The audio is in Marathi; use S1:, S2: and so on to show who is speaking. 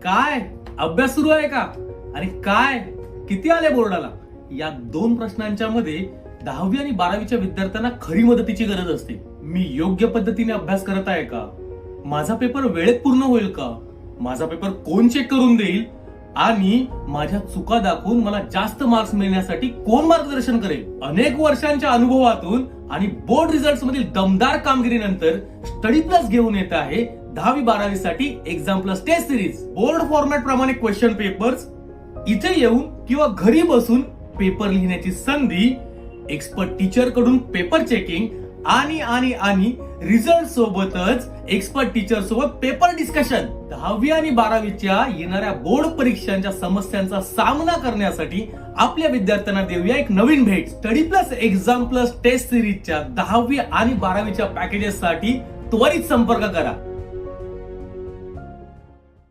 S1: काय अभ्यास सुरू आहे का? आणि काय किती आले बोर्डाला? या दोन प्रश्नांच्या मध्ये 10वी आणि 12वीच्या विद्यार्थ्यांना खरी मदतीची गरज असते. मी योग्य पद्धतीने अभ्यास करत आहे का? माझा पेपर वेळेत पूर्ण होईल का? माझा पेपर कोण चेक करून देईल? आणि माझ्या चुका दाखवून मला जास्त मार्क्स मिळण्यासाठी कोण मार्गदर्शन करेल? अनेक वर्षांच्या अनुभवातून आणि बोर्ड रिझल्ट मधील दमदार कामगिरीनंतर स्टडी प्लस घेऊन येत आहे 10वी 12वी साठी exam plus test series. Board format प्रमाणे क्वेश्चन पेपर्स इथे येऊन किंवा घरी बसून पेपर लिहिण्याची संधी, एक्सपर्ट टीचर कडून पेपर चेकिंग आणि आणि आणि रिझल्ट सोबतच एक्सपर्ट टीचर सोबत पेपर डिस्कशन. 10वी आणि 12वीच्या येणाऱ्या बोर्ड परीक्षांच्या समस्यांचा सामना करण्यासाठी आपल्या विद्यार्थ्यांना देऊया एक नवीन भेट. Study plus exam plus test सिरीजच्या 10वी आणि 12वीच्या पॅकेजेस साठी त्वरित संपर्क करा.